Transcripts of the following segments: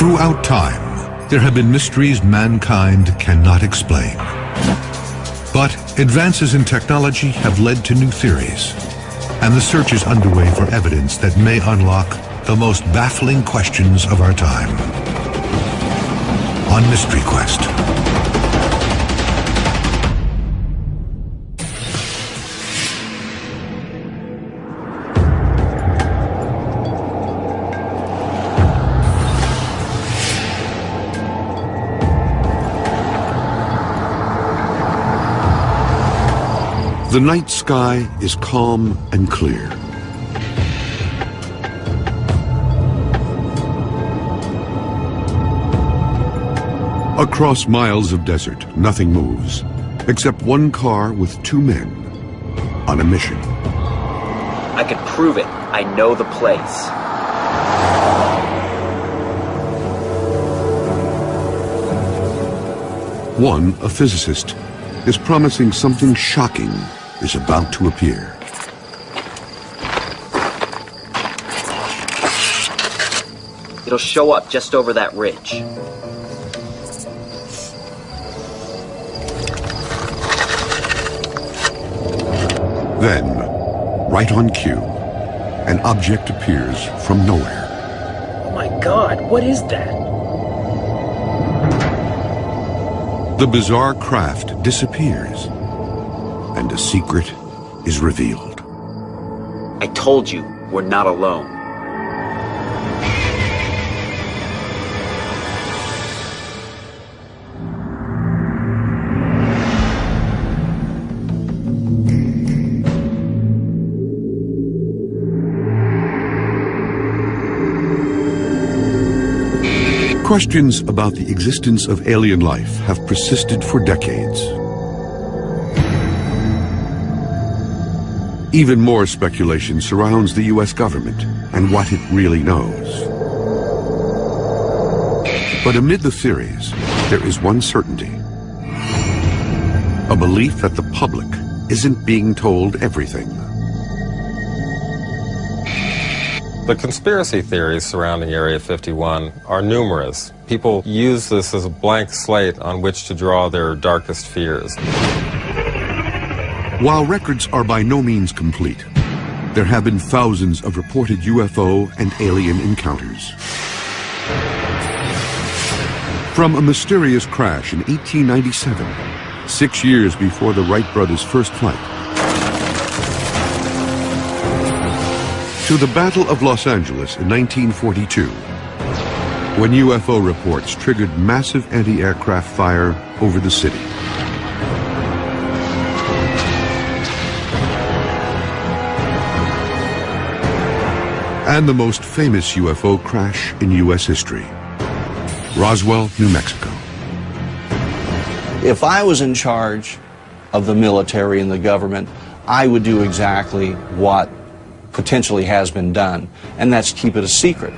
Throughout time, there have been mysteries mankind cannot explain. But advances in technology have led to new theories, and the search is underway for evidence that may unlock the most baffling questions of our time. On Mystery Quest. The night sky is calm and clear. Across miles of desert, nothing moves, except one car with two men on a mission. I can prove it. I know the place. One, a physicist, is promising something shocking is about to appear. It'll show up just over that ridge. Then, right on cue, an object appears from nowhere. Oh my God, what is that? The bizarre craft disappears, and a secret is revealed. I told you, we're not alone. Questions about the existence of alien life have persisted for decades. Even more speculation surrounds the U.S. government and what it really knows. But amid the theories, there is one certainty. A belief that the public isn't being told everything. The conspiracy theories surrounding Area 51 are numerous. People use this as a blank slate on which to draw their darkest fears. While records are by no means complete, there have been thousands of reported UFO and alien encounters. From a mysterious crash in 1897, 6 years before the Wright brothers' first flight, to the Battle of Los Angeles in 1942, when UFO reports triggered massive anti-aircraft fire over the city. And the most famous UFO crash in U.S. history, Roswell, New Mexico. If I was in charge of the military and the government, I would do exactly what potentially has been done, and that's keep it a secret.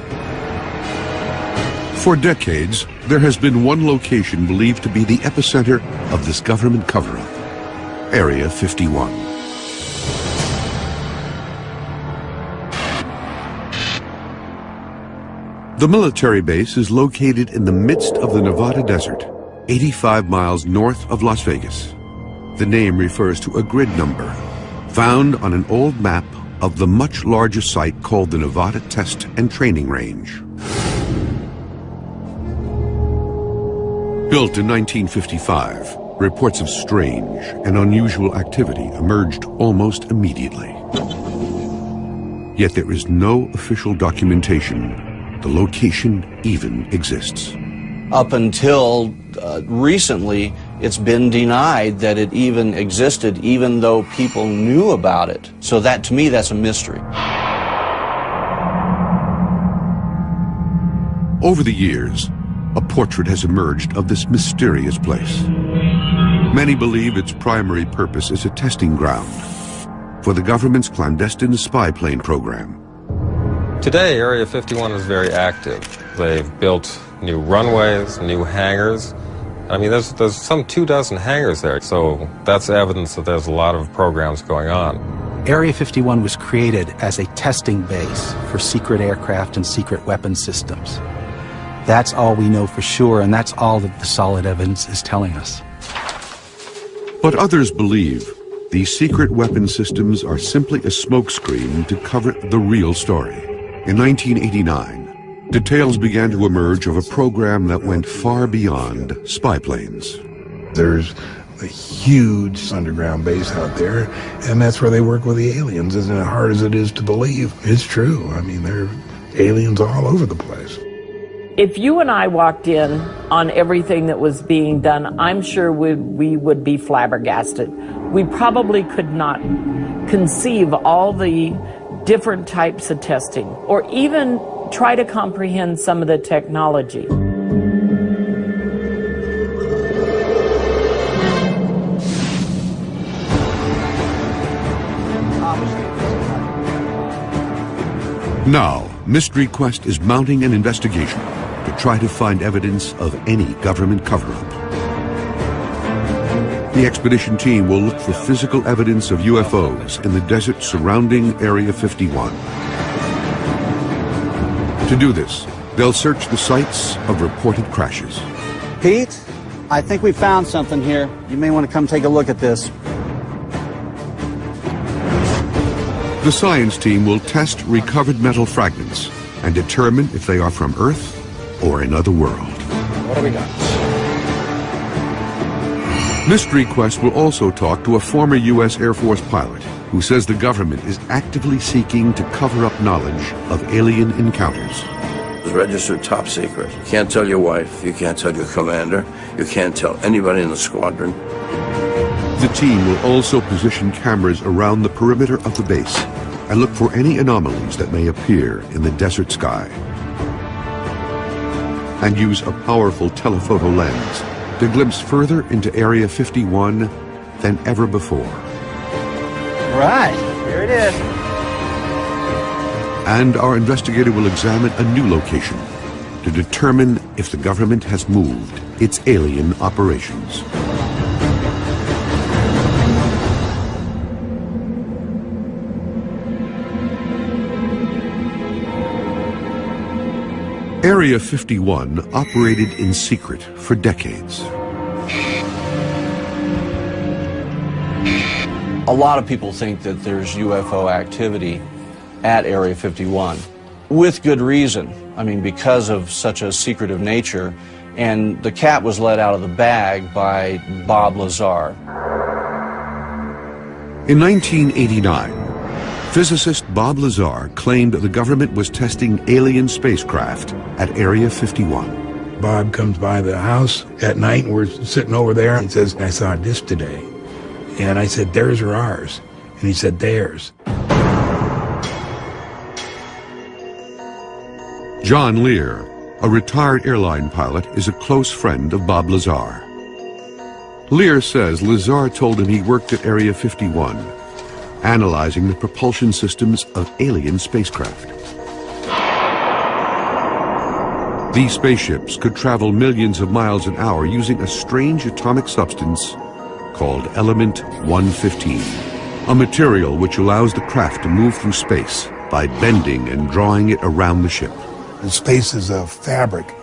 For decades, there has been one location believed to be the epicenter of this government cover-up, Area 51. The military base is located in the midst of the Nevada desert, 85 miles north of Las Vegas. The name refers to a grid number found on an old map of the much larger site called the Nevada Test and Training Range. Built in 1955, reports of strange and unusual activity emerged almost immediately. Yet there is no official documentation the location even exists. Up until recently, it's been denied that it even existed, even though people knew about it. So that, to me, that's a mystery. Over the years, a portrait has emerged of this mysterious place. Many believe its primary purpose is a testing ground for the government's clandestine spy plane program. Today, Area 51 is very active. They've built new runways, new hangars. I mean, there's some 24 hangars there, so that's evidence that there's a lot of programs going on. Area 51 was created as a testing base for secret aircraft and secret weapon systems. That's all we know for sure, and that's all that the solid evidence is telling us. But others believe these secret weapon systems are simply a smokescreen to cover the real story. In 1989, details began to emerge of a program that went far beyond spy planes. There's a huge underground base out there, and that's where they work with the aliens. As hard as it is to believe, it's true. I mean, there are aliens all over the place. If you and I walked in on everything that was being done, I'm sure we would be flabbergasted. We probably could not conceive all the different types of testing, or even try to comprehend some of the technology. Now, Mystery Quest is mounting an investigation to try to find evidence of any government cover-up. The expedition team will look for physical evidence of UFOs in the desert surrounding Area 51. To do this, they'll search the sites of reported crashes. Pete, I think we found something here. You may want to come take a look at this. The science team will test recovered metal fragments and determine if they are from Earth or another world. What do we got? Mystery Quest will also talk to a former U.S. Air Force pilot who says the government is actively seeking to cover up knowledge of alien encounters. It's registered top secret. You can't tell your wife, you can't tell your commander, you can't tell anybody in the squadron. The team will also position cameras around the perimeter of the base and look for any anomalies that may appear in the desert sky. And use a powerful telephoto lens to glimpse further into Area 51 than ever before. Right, here it is. And our investigator will examine a new location to determine if the government has moved its alien operations. Area 51 operated in secret for decades. A lot of people think that there's UFO activity at Area 51, with good reason. I mean, because of such a secretive nature, and the cat was let out of the bag by Bob Lazar. In 1989, physicist Bob Lazar claimed the government was testing alien spacecraft at Area 51. Bob comes by the house at night, and we're sitting over there, and he says, I saw a disc today. And I said, theirs or ours? And he said, theirs. John Lear, a retired airline pilot, is a close friend of Bob Lazar. Lear says Lazar told him he worked at Area 51, analyzing the propulsion systems of alien spacecraft. These spaceships could travel millions of miles an hour using a strange atomic substance called Element 115, a material which allows the craft to move through space by bending and drawing it around the ship. Space is a fabric.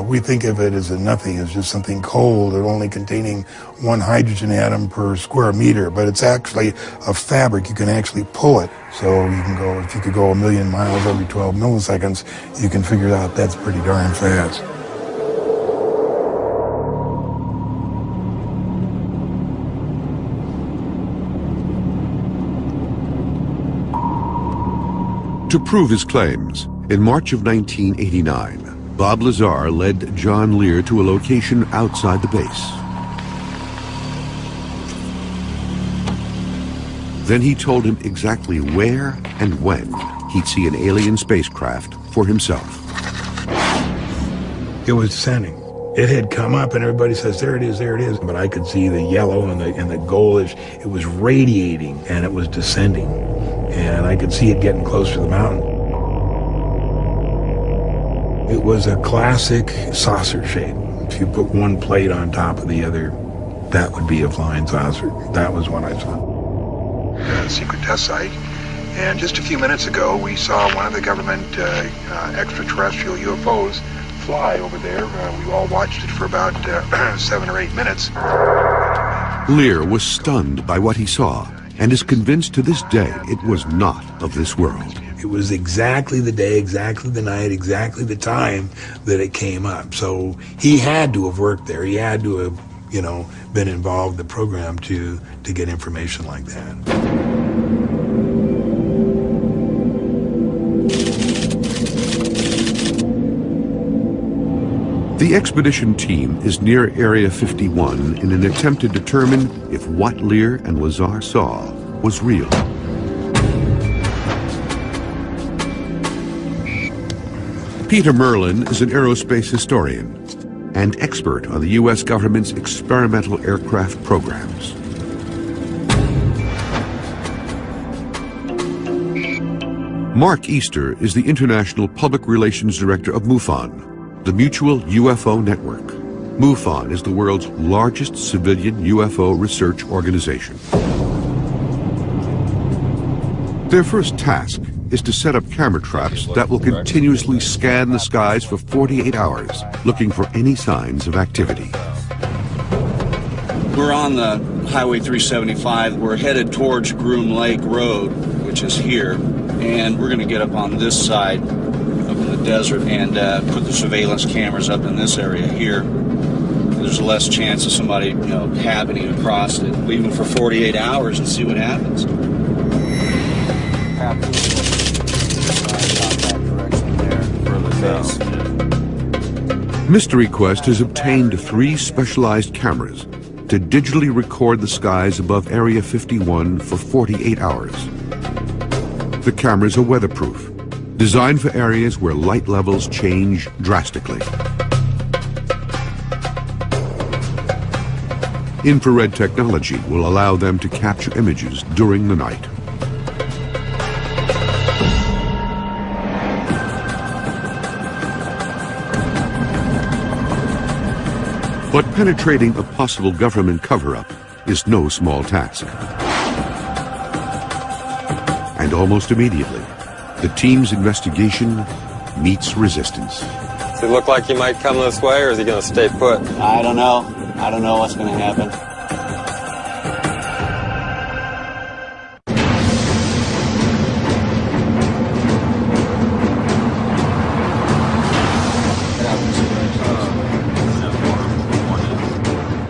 We think of it as a nothing, as just something cold or only containing one hydrogen atom per square meter, but it's actually a fabric. You can actually pull it. So you can go, if you could go 1,000,000 miles every 12 milliseconds, you can figure out that's pretty darn fast. To prove his claims, in March of 1989, Bob Lazar led John Lear to a location outside the base. Then he told him exactly where and when he'd see an alien spacecraft for himself. It was descending. It had come up and everybody says, there it is, there it is. But I could see the yellow and the goldish. It was radiating and it was descending. And I could see it getting close to the mountain. It was a classic saucer shape. If you put one plate on top of the other, that would be a flying saucer. That was what I saw. A secret test site. And just a few minutes ago, we saw one of the government extraterrestrial UFOs fly over there. We all watched it for about 7 or 8 minutes. Lear was stunned by what he saw and is convinced to this day it was not of this world. It was exactly the day, exactly the night, exactly the time that it came up. So he had to have worked there. He had to have, you know, been involved in the program to get information like that. The expedition team is near Area 51 in an attempt to determine if what Lear and Lazar saw was real. Peter Merlin is an aerospace historian and expert on the U.S. government's experimental aircraft programs. Mark Easter is the International Public Relations Director of MUFON, the Mutual UFO Network. MUFON is the world's largest civilian UFO research organization. Their first task is to set up camera traps that will continuously scan the skies for 48 hours, looking for any signs of activity. We're on the Highway 375. We're headed towards Groom Lake Road, which is here, and we're going to get up on this side, up in the desert, and put the surveillance cameras up in this area here. There's less chance of somebody, you know, happening across it. Leave them for 48 hours and see what happens. Mystery Quest has obtained 3 specialized cameras to digitally record the skies above Area 51 for 48 hours. The cameras are weatherproof, designed for areas where light levels change drastically. Infrared technology will allow them to capture images during the night. But penetrating a possible government cover-up is no small task. And almost immediately, the team's investigation meets resistance. Does it look like he might come this way, or is he going to stay put? I don't know. I don't know what's going to happen.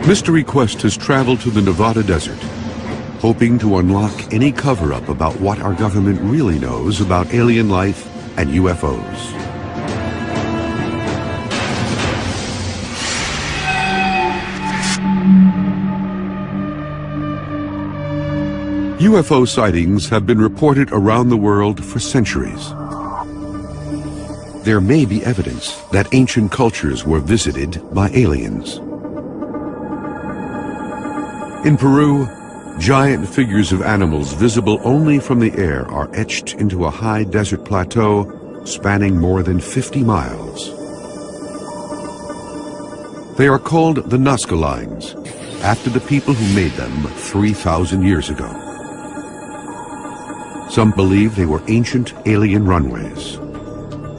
Mystery Quest has traveled to the Nevada desert, hoping to unlock any cover-up about what our government really knows about alien life and UFOs. UFO sightings have been reported around the world for centuries. There may be evidence that ancient cultures were visited by aliens. In Peru, giant figures of animals visible only from the air are etched into a high desert plateau spanning more than 50 miles. They are called the Nazca Lines, after the people who made them 3,000 years ago. Some believe they were ancient alien runways.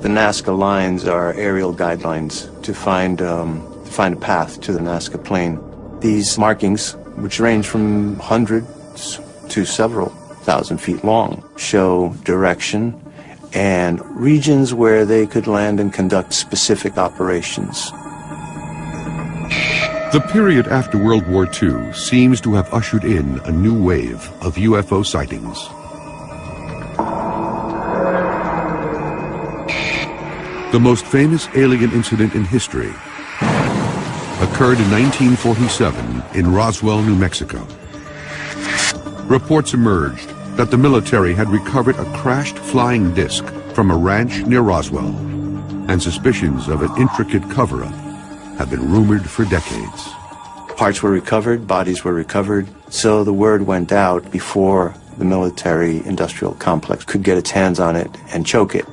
The Nazca Lines are aerial guidelines to find a path to the Nazca Plain. These markings, which range from hundreds to several thousand feet long, show direction and regions where they could land and conduct specific operations. The period after World War II seems to have ushered in a new wave of UFO sightings. The most famous alien incident in history occurred in 1947 in Roswell, New Mexico. Reports emerged that the military had recovered a crashed flying disc from a ranch near Roswell, and suspicions of an intricate cover-up have been rumored for decades. Parts were recovered, bodies were recovered, so the word went out before the military-industrial complex could get its hands on it and choke it.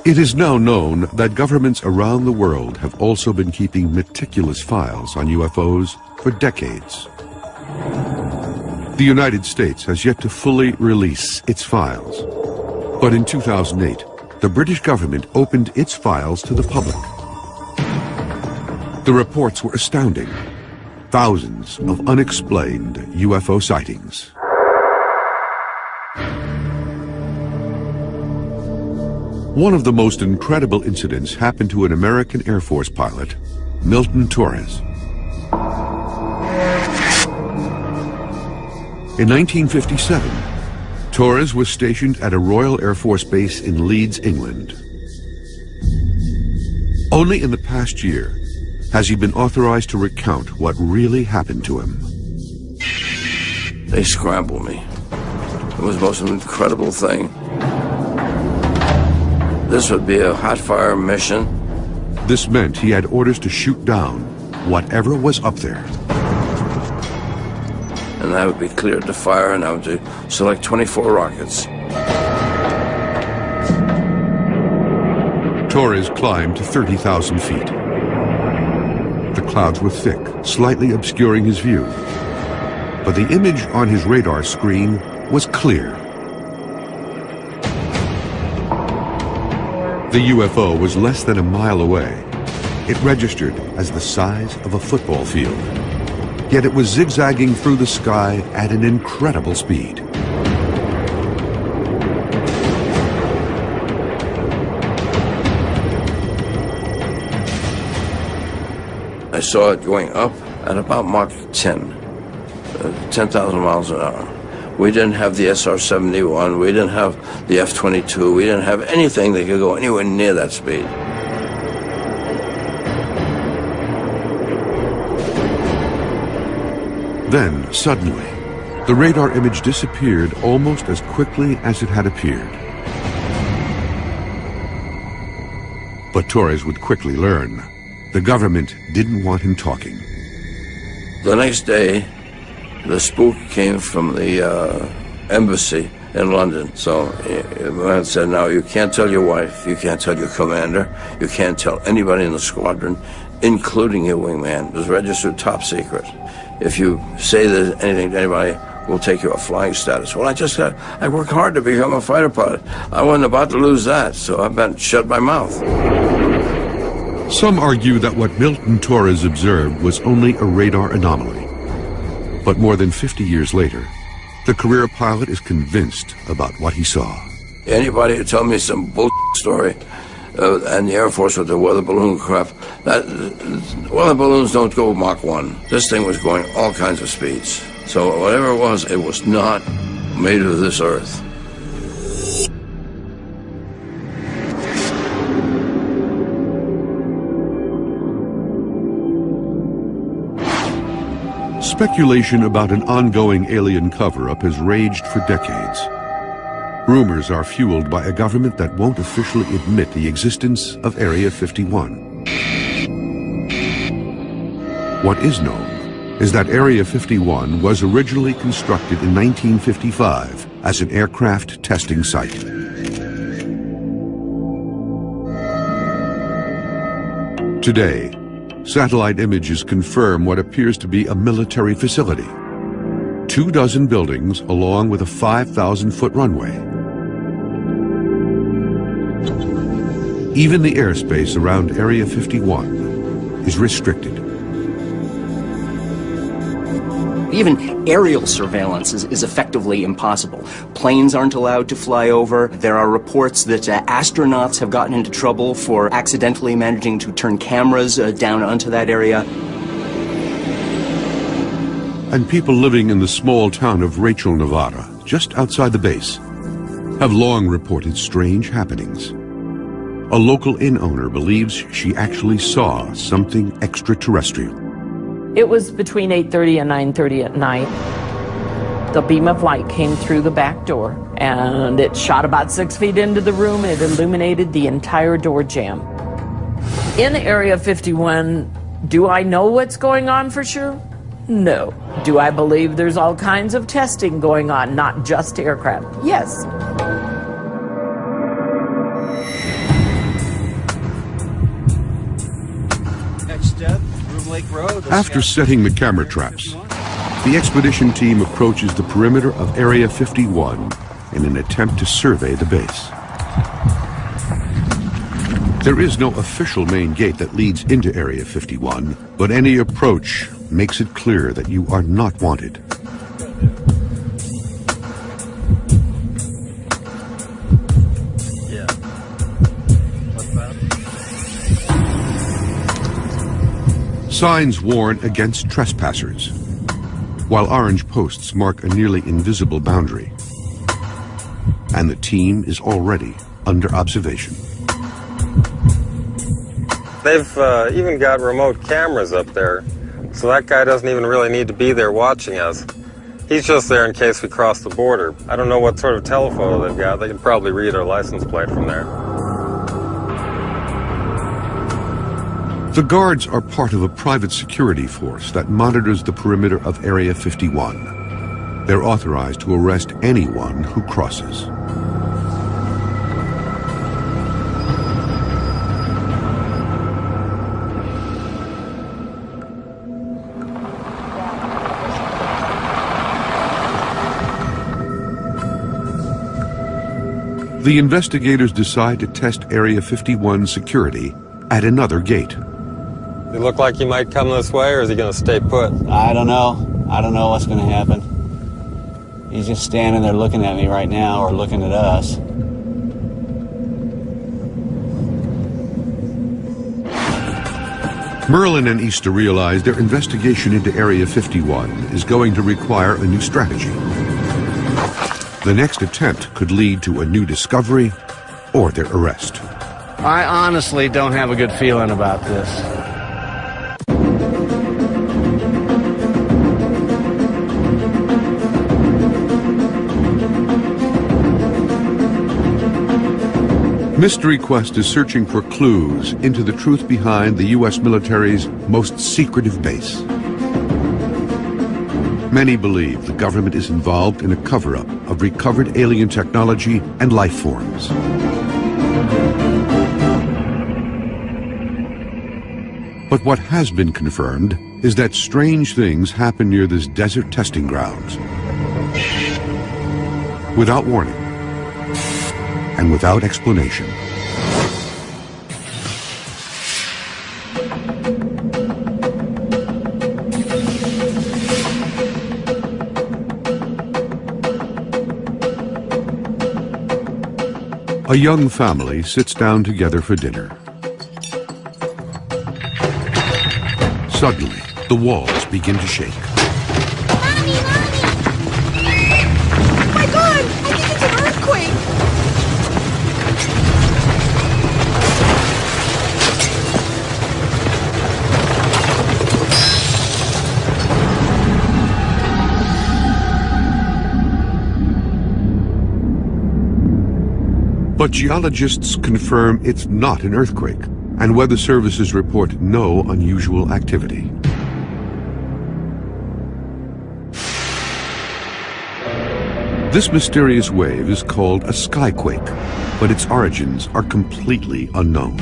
It is now known that governments around the world have also been keeping meticulous files on UFOs for decades. The United States has yet to fully release its files. But in 2008, the British government opened its files to the public. The reports were astounding. Thousands of unexplained UFO sightings. One of the most incredible incidents happened to an American Air Force pilot, Milton Torres. In 1957, Torres was stationed at a Royal Air Force base in Leeds, England. Only in the past year has he been authorized to recount what really happened to him. They scrambled me. It was the most incredible thing. This would be a hot fire mission. This meant he had orders to shoot down whatever was up there. And I would be cleared to fire, and I would select 24 rockets. Torres climbed to 30,000 feet. The clouds were thick, slightly obscuring his view. But the image on his radar screen was clear. The UFO was less than a mile away. It registered as the size of a football field. Yet it was zigzagging through the sky at an incredible speed. I saw it going up at about Mach 10, 10,000 miles an hour. We didn't have the SR-71, we didn't have the F-22, we didn't have anything that could go anywhere near that speed. Then, suddenly, the radar image disappeared almost as quickly as it had appeared. But Torres would quickly learn. The government didn't want him talking. The next day, the spook came from the embassy in London. So the man said, now you can't tell your wife, you can't tell your commander, you can't tell anybody in the squadron, including your wingman. It was registered top secret. If you say there's anything to anybody, we'll take you off flying status. Well, I worked hard to become a fighter pilot. I wasn't about to lose that, so I better shut my mouth. Some argue that what Milton Torres observed was only a radar anomaly. But more than 50 years later, the career pilot is convinced about what he saw. Anybody who tell me some bullshit story, and the Air Force with the weather balloon crap, weather balloons don't go Mach 1. This thing was going all kinds of speeds. So whatever it was not made of this earth. Speculation about an ongoing alien cover-up has raged for decades. Rumors are fueled by a government that won't officially admit the existence of Area 51. What is known is that Area 51 was originally constructed in 1955 as an aircraft testing site. Today, satellite images confirm what appears to be a military facility. 24 buildings along with a 5,000-foot runway. Even the airspace around Area 51 is restricted. Even aerial surveillance is effectively impossible. Planes aren't allowed to fly over. There are reports that astronauts have gotten into trouble for accidentally managing to turn cameras down onto that area. And people living in the small town of Rachel, Nevada, just outside the base, have long reported strange happenings. A local inn owner believes she actually saw something extraterrestrial. It was between 8:30 and 9:30 at night. The beam of light came through the back door, and it shot about 6 feet into the room. It illuminated the entire door jamb. In Area 51, do I know what's going on for sure? No. Do I believe there's all kinds of testing going on, not just aircraft? Yes. After setting the camera traps, the expedition team approaches the perimeter of Area 51 in an attempt to survey the base. There is no official main gate that leads into Area 51, but any approach makes it clear that you are not wanted. Signs warn against trespassers, while orange posts mark a nearly invisible boundary. And the team is already under observation. They've even got remote cameras up there, so that guy doesn't even really need to be there watching us. He's just there in case we cross the border. I don't know what sort of telephoto they've got. They could probably read our license plate from there. The guards are part of a private security force that monitors the perimeter of Area 51. They're authorized to arrest anyone who crosses. The investigators decide to test Area 51 security at another gate. Does he look like he might come this way, or is he going to stay put? I don't know. I don't know what's going to happen. He's just standing there looking at me right now, or looking at us. Merlin and Easter realize their investigation into Area 51 is going to require a new strategy. The next attempt could lead to a new discovery or their arrest. I honestly don't have a good feeling about this. Mystery Quest is searching for clues into the truth behind the U.S. military's most secretive base. Many believe the government is involved in a cover-up of recovered alien technology and life forms. But what has been confirmed is that strange things happen near this desert testing grounds. Without warning and without explanation. A young family sits down together for dinner. Suddenly, the walls begin to shake. Mommy! Oh my God! I think it's an earthquake! But geologists confirm it's not an earthquake, and weather services report no unusual activity. This mysterious wave is called a skyquake, but its origins are completely unknown.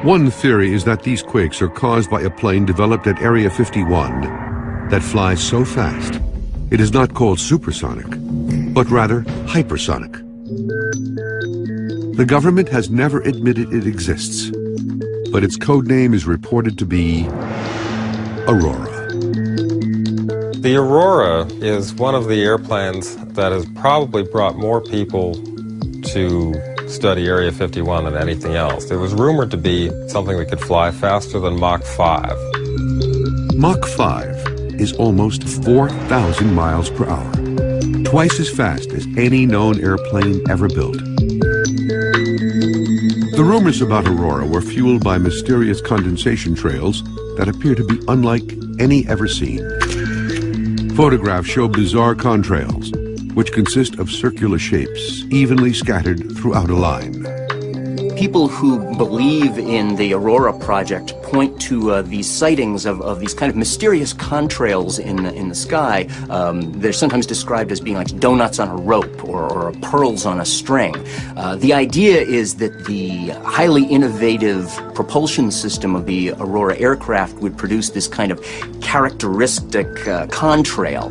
One theory is that these quakes are caused by a plane developed at Area 51 that flies so fast it is not called supersonic, but rather hypersonic. The government has never admitted it exists, but its code name is reported to be Aurora. The Aurora is one of the airplanes that has probably brought more people to study Area 51 than anything else. It was rumored to be something that could fly faster than Mach 5. Mach 5 is almost 4,000 miles per hour, twice as fast as any known airplane ever built. The rumors about Aurora were fueled by mysterious condensation trails that appear to be unlike any ever seen. Photographs show bizarre contrails, which consist of circular shapes evenly scattered throughout a line. People who believe in the Aurora project point to these sightings of these kind of mysterious contrails in the sky. They're sometimes described as being like donuts on a rope or pearls on a string. The idea is that the highly innovative propulsion system of the Aurora aircraft would produce this kind of characteristic contrail.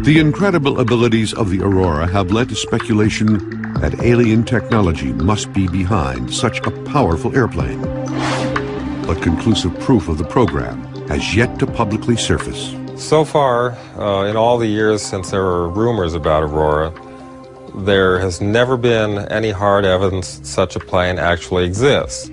The incredible abilities of the Aurora have led to speculation that alien technology must be behind such a powerful airplane. But conclusive proof of the program has yet to publicly surface. So far, in all the years since there were rumors about Aurora, there has never been any hard evidence that such a plane actually exists.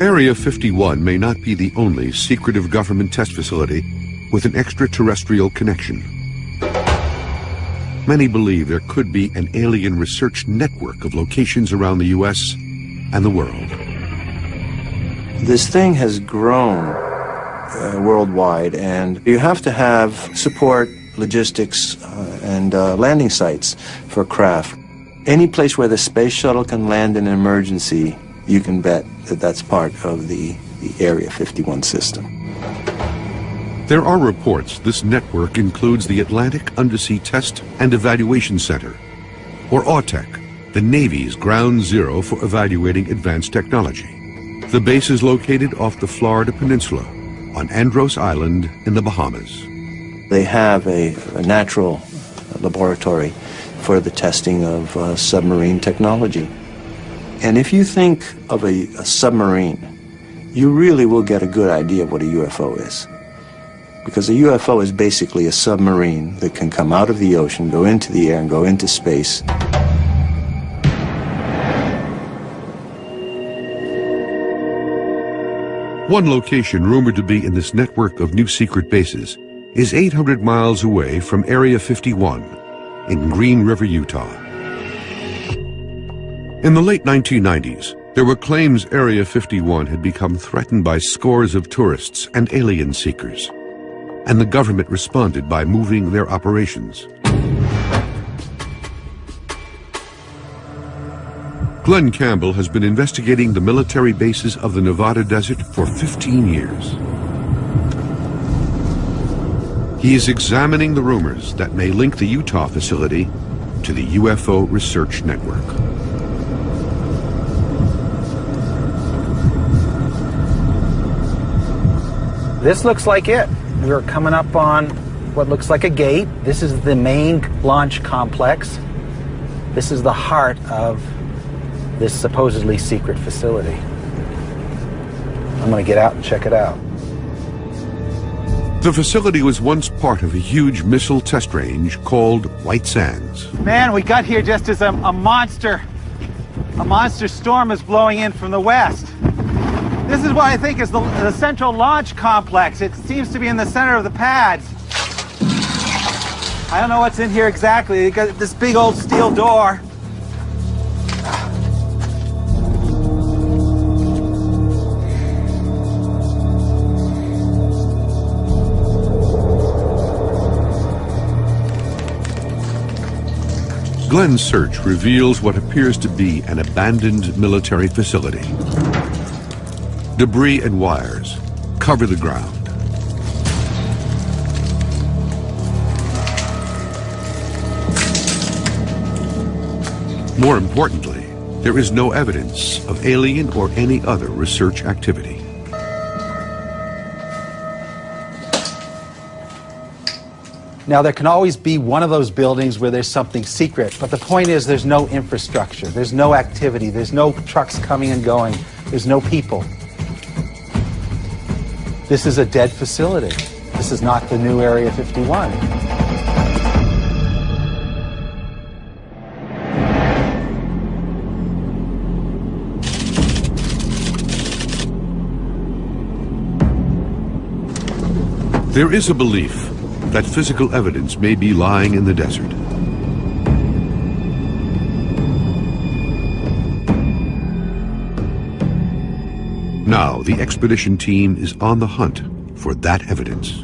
Area 51 may not be the only secretive government test facility with an extraterrestrial connection. Many believe there could be an alien research network of locations around the U.S. and the world. This thing has grown worldwide, and you have to have support, logistics, and landing sites for craft. Any place where the space shuttle can land in an emergency, you can bet that that's part of the Area 51 system. There are reports this network includes the Atlantic Undersea Test and Evaluation Center, or AUTEC, the Navy's ground zero for evaluating advanced technology. The base is located off the Florida Peninsula on Andros Island in the Bahamas. They have a natural laboratory for the testing of submarine technology. And if you think of a submarine, you really will get a good idea of what a UFO is. Because a UFO is basically a submarine that can come out of the ocean, go into the air, and go into space. One location rumored to be in this network of new secret bases is 800 miles away from Area 51 in Green River, Utah. In the late 1990s, there were claims Area 51 had become threatened by scores of tourists and alien seekers, and the government responded by moving their operations. Glenn Campbell has been investigating the military bases of the Nevada desert for 15 years. He is examining the rumors that may link the Utah facility to the UFO research network. This looks like it. We're coming up on what looks like a gate. This is the main launch complex. This is the heart of this supposedly secret facility. I'm going to get out and check it out. The facility was once part of a huge missile test range called White Sands. Man, we got here just as a monster storm is blowing in from the west. This is what I think is the central launch complex. It seems to be in the center of the pads. I don't know what's in here exactly. You got this big old steel door. Glenn's search reveals what appears to be an abandoned military facility. Debris and wires cover the ground. More importantly, there is no evidence of alien or any other research activity. Now, there can always be one of those buildings where there's something secret, but the point is there's no infrastructure, there's no activity, there's no trucks coming and going, there's no people. This is a dead facility. This is not the new Area 51. There is a belief that physical evidence may be lying in the desert. Now, the expedition team is on the hunt for that evidence.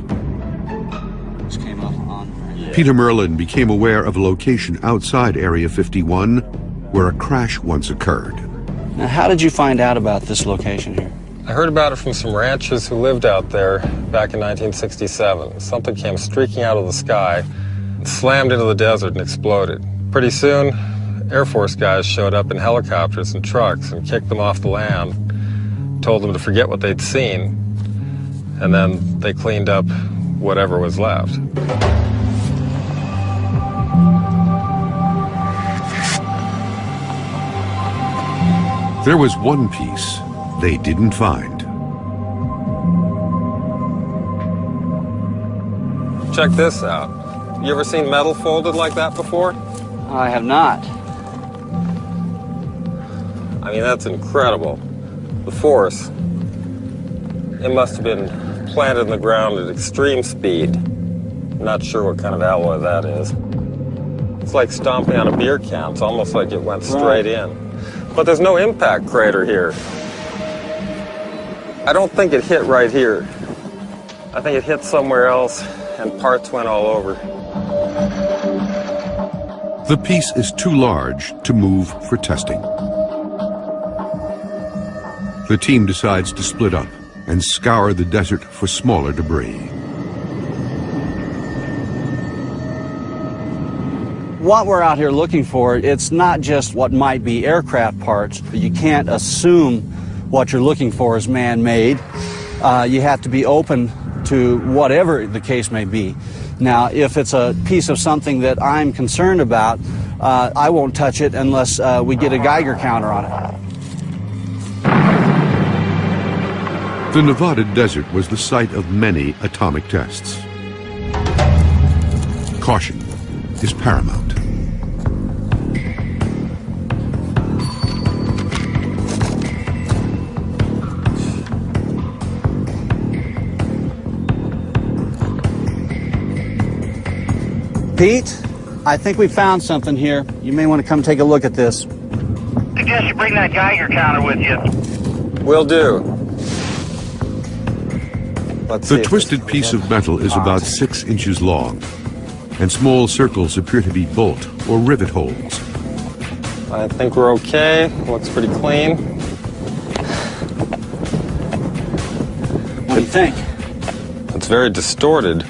Peter Merlin became aware of a location outside Area 51 where a crash once occurred. Now, how did you find out about this location here? I heard about it from some ranchers who lived out there back in 1967. Something came streaking out of the sky, slammed into the desert and exploded. Pretty soon, Air Force guys showed up in helicopters and trucks and kicked them off the land, told them to forget what they'd seen, and then they cleaned up whatever was left. There was one piece they didn't find. Check this out. You ever seen metal folded like that before? I have not. I mean, that's incredible. The force, it must have been planted in the ground at extreme speed. I'm not sure what kind of alloy that is. It's like stomping on a beer can. It's almost like it went straight in. But there's no impact crater here. I don't think it hit right here. I think it hit somewhere else and parts went all over. The piece is too large to move for testing. The team decides to split up and scour the desert for smaller debris. What we're out here looking for, it's not just what might be aircraft parts. You can't assume what you're looking for is man-made. You have to be open to whatever the case may be. Now, if it's a piece of something that I'm concerned about, I won't touch it unless we get a Geiger counter on it. The Nevada desert was the site of many atomic tests. Caution is paramount. Pete, I think we found something here. You may want to come take a look at this. I suggest you bring that Geiger counter with you. Will do. The twisted piece of metal is about 6 inches long, and small circles appear to be bolt or rivet holes. I think we're okay. Looks pretty clean. What do you think? It's very distorted.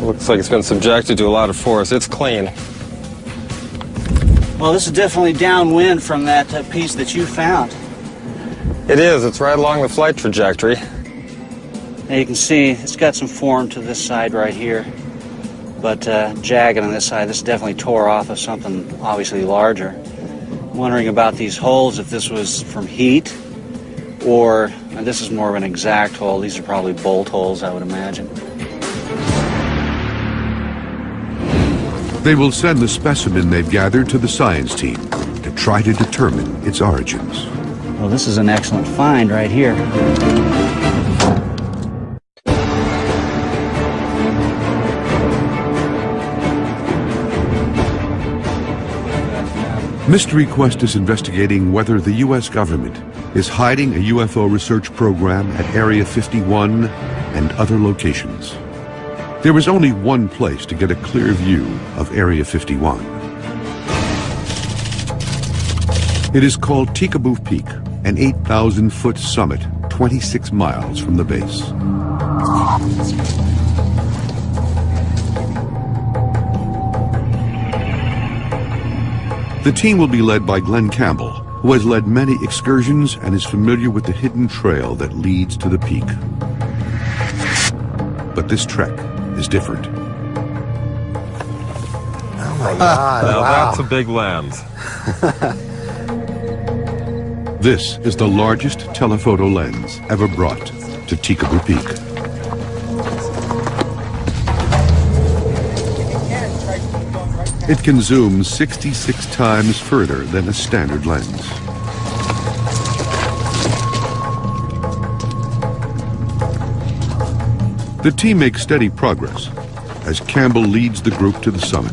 Looks like it's been subjected to a lot of force. It's clean. Well, this is definitely downwind from that piece that you found. It is. It's right along the flight trajectory. Now you can see it's got some form to this side right here, but jagged on this side. This definitely tore off of something obviously larger. I'm wondering about these holes, if this was from heat, or and this is more of an exact hole. These are probably bolt holes, I would imagine. They will send the specimen they've gathered to the science team to try to determine its origins. Well, this is an excellent find right here. Mystery Quest is investigating whether the U.S. government is hiding a UFO research program at Area 51 and other locations. There is only one place to get a clear view of Area 51. It is called Tikaboo Peak, an 8,000-foot summit 26 miles from the base. The team will be led by Glenn Campbell, who has led many excursions and is familiar with the hidden trail that leads to the peak. But this trek is different. Oh my God, now wow. That's a big lens. This is the largest telephoto lens ever brought to Tikaboo Peak. It can zoom 66 times further than a standard lens. The team makes steady progress as Campbell leads the group to the summit.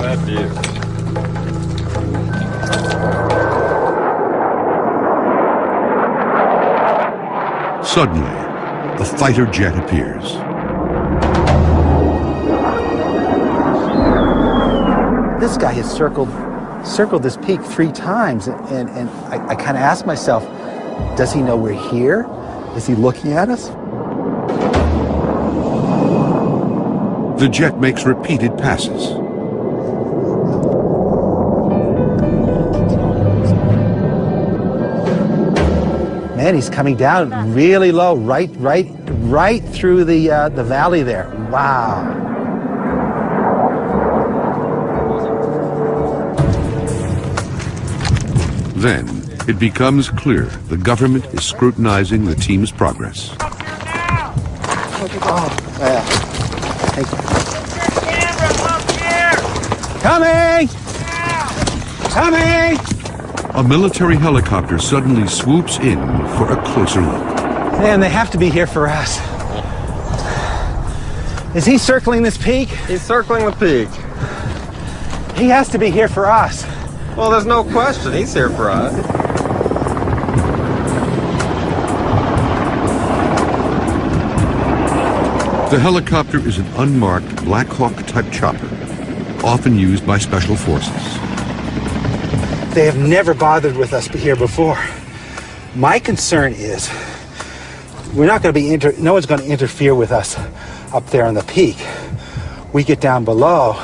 That view. Suddenly, a fighter jet appears. This this guy has circled this peak 3 times, and I kind of ask myself, does he know we're here? Is he looking at us? The jet makes repeated passes. Man, he's coming down really low, right through the valley there. Wow. Then it becomes clear the government is scrutinizing the team's progress. Oh, yeah. Thank you. Coming! Coming! A military helicopter suddenly swoops in for a closer look. Man, they have to be here for us. Is he circling this peak? He's circling the peak. He has to be here for us. Well, there's no question. He's here for us. The helicopter is an unmarked Black Hawk-type chopper, often used by special forces. They have never bothered with us here before. My concern is we're not going to be no one's going to interfere with us up there on the peak. We get down below,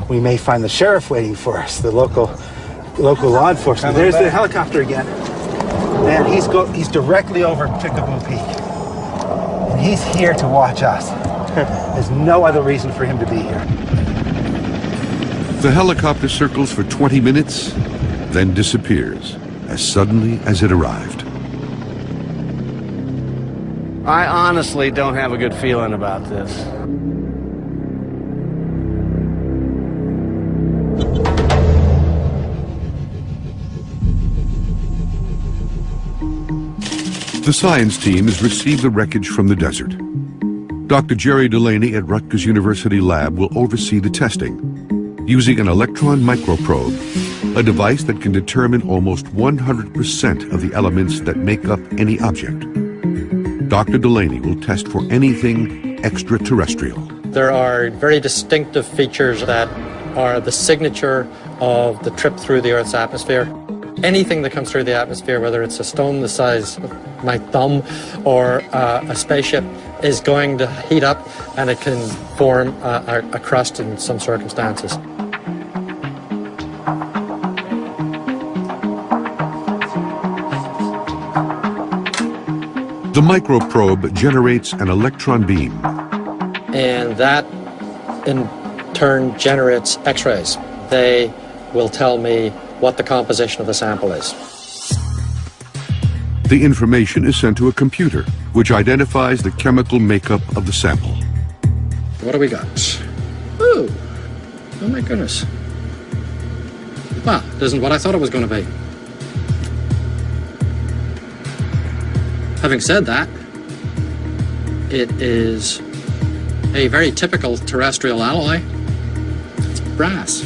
we may find the sheriff waiting for us, the local law enforcement. There's the helicopter again. And he's directly over Peekaboo Peak. And he's here to watch us. There's no other reason for him to be here. The helicopter circles for 20 minutes, then disappears as suddenly as it arrived. I honestly don't have a good feeling about this. The science team has received the wreckage from the desert. Dr. Jerry Delaney at Rutgers University Lab will oversee the testing using an electron microprobe, a device that can determine almost 100% of the elements that make up any object. Dr. Delaney will test for anything extraterrestrial. There are very distinctive features that are the signature of the trip through the Earth's atmosphere. Anything that comes through the atmosphere, whether it's a stone the size of my thumb or a spaceship, is going to heat up, and it can form a crust in some circumstances. The microprobe generates an electron beam. And that, in turn, generates X-rays. They will tell me what the composition of the sample is. The information is sent to a computer, which identifies the chemical makeup of the sample. What do we got? Ooh, oh my goodness. Wow, this isn't what I thought it was going to be. Having said that, it is a very typical terrestrial alloy. It's brass.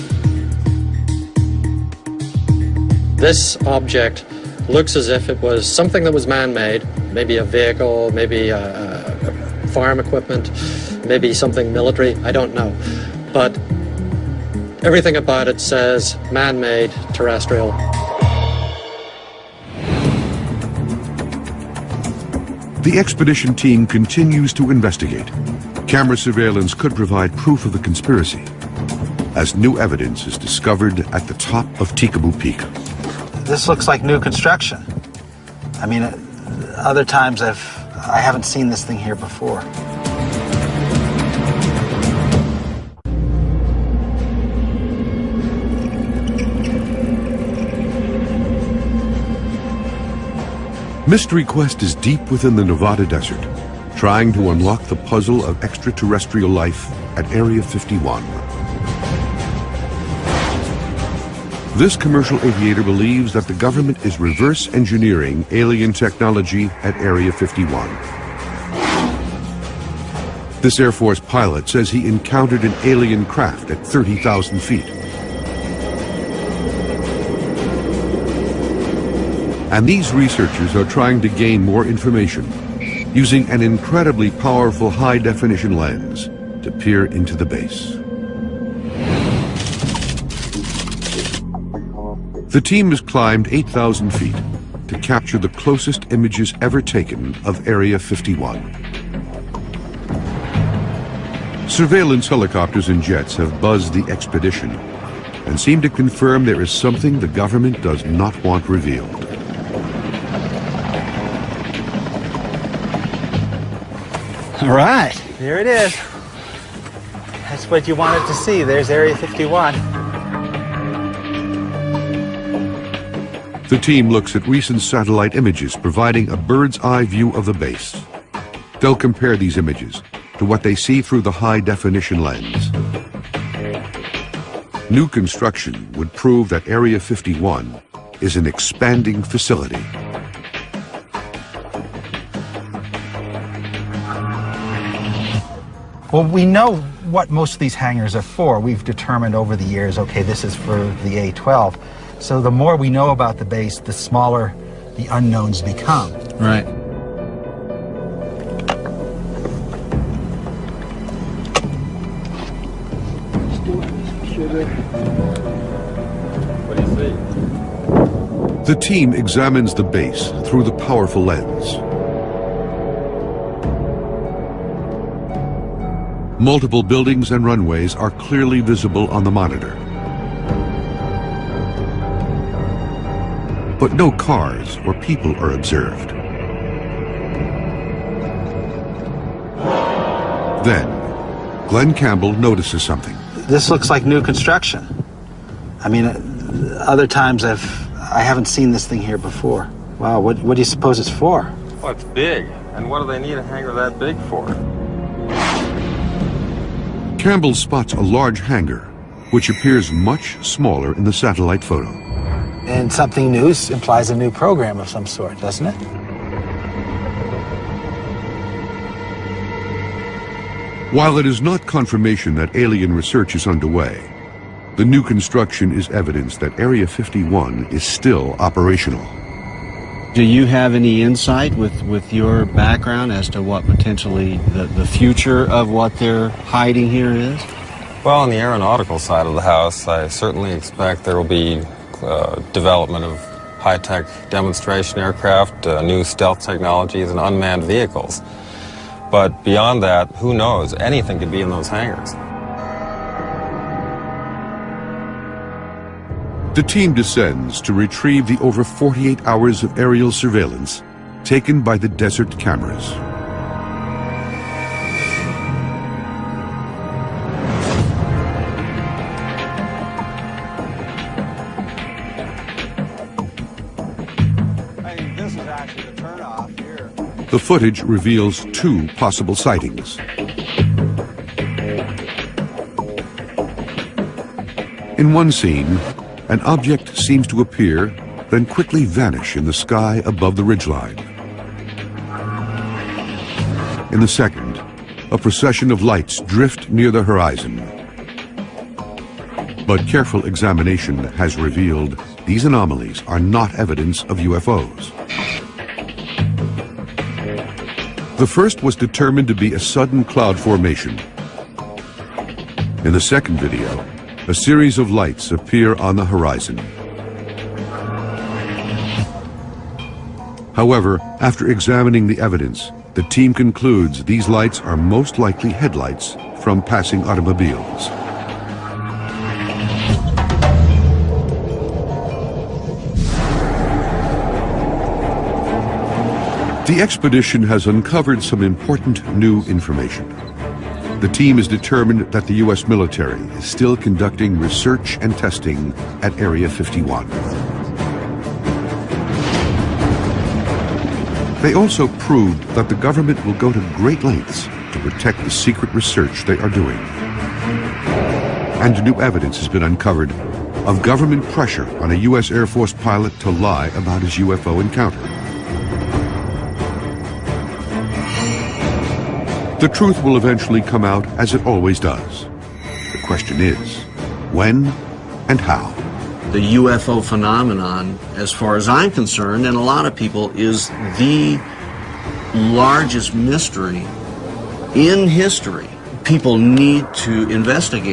This object looks as if it was something that was man-made, maybe a vehicle, maybe farm equipment, maybe something military, I don't know. But everything about it says man-made, terrestrial. The expedition team continues to investigate. Camera surveillance could provide proof of the conspiracy, as new evidence is discovered at the top of Peekaboo Peak. This looks like new construction. I mean, other times I haven't seen this thing here before. Mystery Quest is deep within the Nevada desert, trying to unlock the puzzle of extraterrestrial life at Area 51. This commercial aviator believes that the government is reverse engineering alien technology at Area 51. This Air Force pilot says he encountered an alien craft at 30,000 feet. And these researchers are trying to gain more information using an incredibly powerful high-definition lens to peer into the base. The team has climbed 8,000 feet to capture the closest images ever taken of Area 51. Surveillance helicopters and jets have buzzed the expedition and seem to confirm there is something the government does not want revealed. All right, here it is. That's what you wanted to see. There's Area 51. The team looks at recent satellite images, providing a bird's eye view of the base. They'll compare these images to what they see through the high-definition lens. New construction would prove that Area 51 is an expanding facility. Well, we know what most of these hangars are for. We've determined over the years, okay, this is for the A-12. So the more we know about the base, the smaller the unknowns become. Right. What do you see? The team examines the base through the powerful lens. Multiple buildings and runways are clearly visible on the monitor. But no cars or people are observed. Then, Glenn Campbell notices something. This looks like new construction. I mean, other times I haven't seen this thing here before. Wow, what do you suppose it's for? Well, it's big. And what do they need a hangar that big for? Campbell spots a large hangar, which appears much smaller in the satellite photo. And something new implies a new program of some sort, doesn't it? While it is not confirmation that alien research is underway, the new construction is evidence that Area 51 is still operational. Do you have any insight with your background as to what potentially the future of what they're hiding here is? Well, on the aeronautical side of the house, I certainly expect there will be development of high-tech demonstration aircraft, new stealth technologies, and unmanned vehicles. But beyond that, who knows? Anything could be in those hangars. The team descends to retrieve the over 48 hours of aerial surveillance taken by the desert cameras. This is actually the turnoff here. The footage reveals two possible sightings. In one scene, an object seems to appear, then quickly vanish in the sky above the ridgeline. In the second, a procession of lights drift near the horizon. But careful examination has revealed these anomalies are not evidence of UFOs. The first was determined to be a sudden cloud formation. In the second video, a series of lights appear on the horizon. However, after examining the evidence, the team concludes these lights are most likely headlights from passing automobiles. The expedition has uncovered some important new information. The team is determined that the U.S. military is still conducting research and testing at Area 51. They also proved that the government will go to great lengths to protect the secret research they are doing. And new evidence has been uncovered of government pressure on a U.S. Air Force pilot to lie about his UFO encounter. The truth will eventually come out as it always does. The question is, when and how? The UFO phenomenon, as far as I'm concerned, and a lot of people, is the largest mystery in history. People need to investigate.